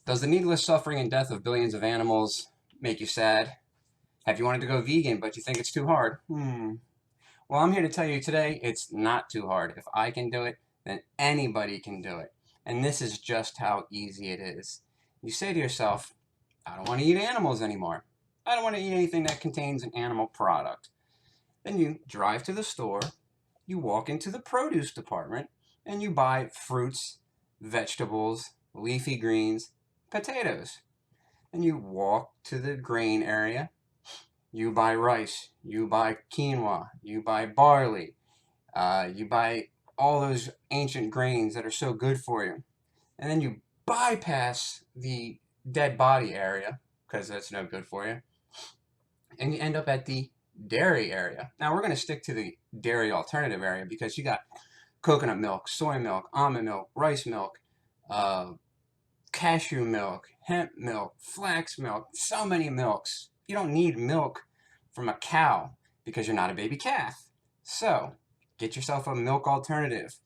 Does the needless suffering and death of billions of animals make you sad? Have you wanted to go vegan, but you think it's too hard? Well, I'm here to tell you today it's not too hard. If I can do it, then anybody can do it. And this is just how easy it is. You say to yourself, I don't want to eat animals anymore. I don't want to eat anything that contains an animal product. Then you drive to the store, you walk into the produce department, and you buy fruits, vegetables, leafy greens, potatoes. And you walk to the grain area, you buy rice, you buy quinoa, you buy barley, you buy all those ancient grains that are so good for you. And then you bypass the dead body area, because that's no good for you, and you end up at the dairy area. Now we're going to stick to the dairy alternative area because you got coconut milk, soy milk, almond milk, rice milk, uh, cashew milk, hemp milk, flax milk, so many milks. You don't need milk from a cow because you're not a baby calf. So get yourself a milk alternative.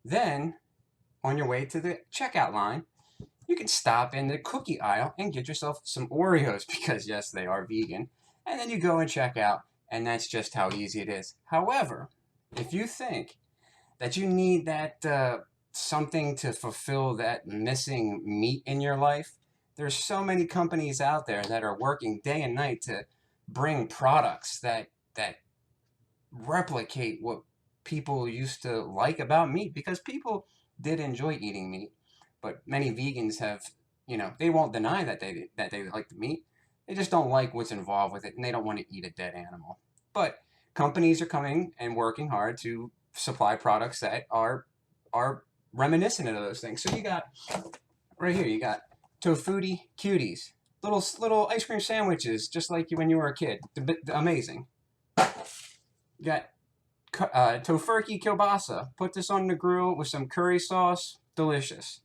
Then, on your way to the checkout line, you can stop in the cookie aisle and get yourself some Oreos because, yes, they are vegan. And then you go and check out, and that's just how easy it is. However, if you think that you need that something to fulfill that missing meat in your life, there's so many companies out there that are working day and night to bring products that replicate what people used to like about meat because people did enjoy eating meat, but many vegans have, they won't deny that they like the meat. They just don't like what's involved with it, and they don't want to eat a dead animal. But companies are coming and working hard to supply products that are reminiscent of those things. So you got right here, you got Tofutti Cuties, little ice cream sandwiches, just like when you were a kid. Amazing. You got Tofurky kielbasa. Put this on the grill with some curry sauce. Delicious.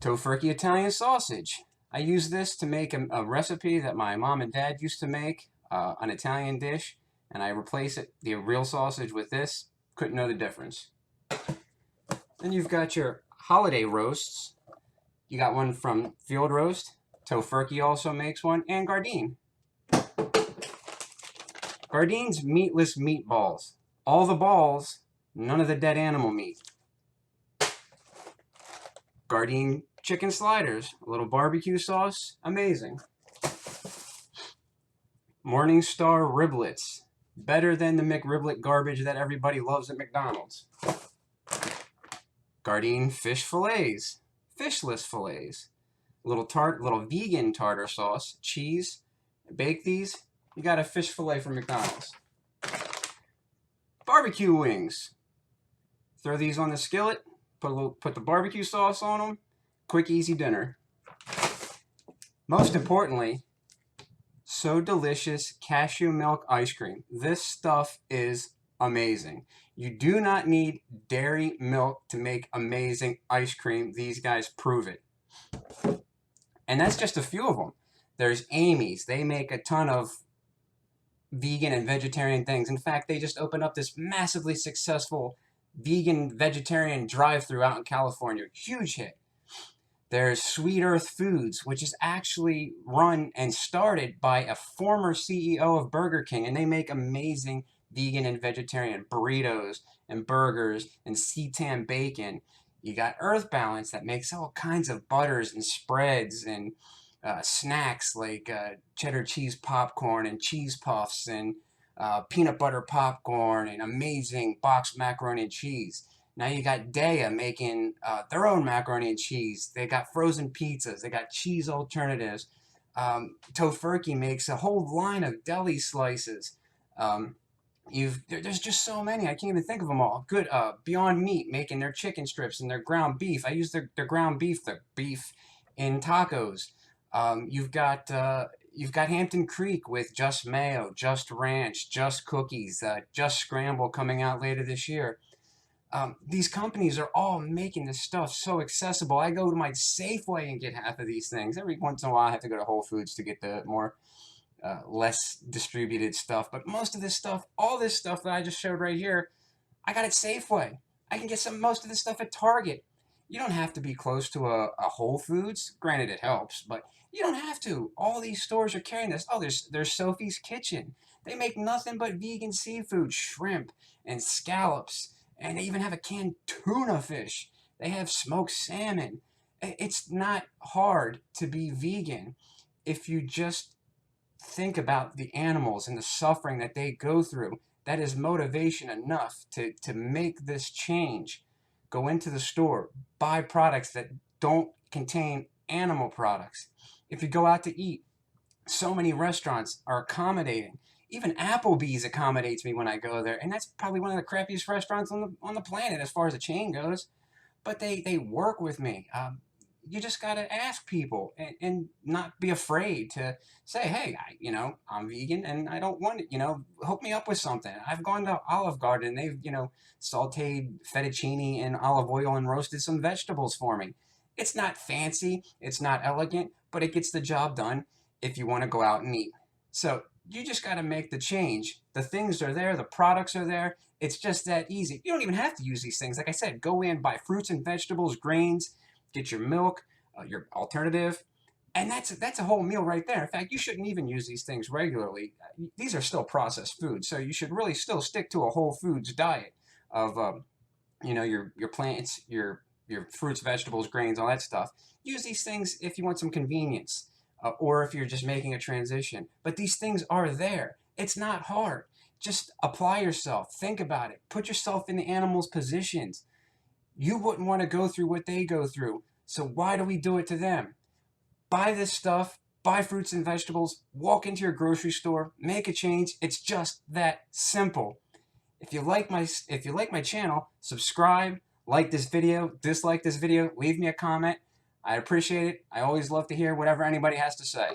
Tofurky Italian sausage. I use this to make a recipe that my mom and dad used to make, an Italian dish, and I replace the real sausage with this. Couldn't know the difference. Then you've got your holiday roasts. You got one from Field Roast. Tofurky also makes one, and Gardein. Gardine's meatless meatballs. All the balls, none of the dead animal meat. Gardein chicken sliders, a little barbecue sauce, amazing. Morningstar riblets, better than the McRiblet garbage that everybody loves at McDonald's. Gardein fish fillets, fishless fillets, little vegan tartar sauce, cheese. Bake these, you got a fish fillet from McDonald's. Barbecue wings. Throw these on the skillet, put the barbecue sauce on them. Quick, easy dinner. Most importantly, So Delicious cashew milk ice cream. This stuff is amazing. You do not need dairy milk to make amazing ice cream. These guys prove it. And that's just a few of them. There's Amy's. They make a ton of vegan and vegetarian things. In fact, they just opened up this massively successful vegan vegetarian drive-through out in California. Huge hit. There's Sweet Earth Foods, which is actually run and started by a former CEO of Burger King, and they make amazing vegan and vegetarian burritos and burgers and seitan bacon. You got Earth Balance that makes all kinds of butters and spreads and snacks like cheddar cheese popcorn and cheese puffs and peanut butter popcorn and amazing boxed macaroni and cheese. Now you got Daya making their own macaroni and cheese. They got frozen pizzas. They got cheese alternatives. Tofurky makes a whole line of deli slices. There's just so many. I can't even think of them all. Good. Beyond Meat making their chicken strips and their ground beef. I use their ground beef, the beef in tacos. You've got Hampton Creek with Just Mayo, Just Ranch, Just Cookies, Just Scramble coming out later this year. These companies are all making this stuff so accessible. I go to my Safeway and get half of these things. Every once in a while, I have to go to Whole Foods to get the more less distributed stuff. But most of this stuff, all this stuff that I just showed right here, I got at Safeway. I can get most of this stuff at Target. You don't have to be close to a Whole Foods. Granted, it helps, but you don't have to. All these stores are carrying this. Oh, there's Sophie's Kitchen. They make nothing but vegan seafood, shrimp and scallops, and they even have a canned tuna fish. They have smoked salmon. It's not hard to be vegan if you just think about the animals and the suffering that they go through. That is motivation enough to make this change. Go into the store, buy products that don't contain animal products. If you go out to eat, so many restaurants are accommodating. Even Applebee's accommodates me when I go there, and that's probably one of the crappiest restaurants on the planet as far as the chain goes. But they work with me. You just got to ask people and not be afraid to say, hey, I'm vegan and I don't want it, hook me up with something. I've gone to Olive Garden. They've, sauteed fettuccine in olive oil and roasted some vegetables for me. It's not fancy. It's not elegant, but it gets the job done if you want to go out and eat. So you just got to make the change. The things are there. The products are there. It's just that easy. You don't even have to use these things. Like I said, go in, buy fruits and vegetables, grains, get your milk, your alternative, and that's a whole meal right there. In fact, you shouldn't even use these things regularly. These are still processed foods, so you should really still stick to a whole foods diet of your plants, your fruits, vegetables, grains, all that stuff. Use these things if you want some convenience, or if you're just making a transition. But these things are there. It's not hard. Just apply yourself. Think about it. Put yourself in the animals' positions. You wouldn't want to go through what they go through. So why do we do it to them? Buy this stuff, buy fruits and vegetables, walk into your grocery store, make a change. It's just that simple. If you like my channel, subscribe, like this video, dislike this video, leave me a comment. I appreciate it. I always love to hear whatever anybody has to say.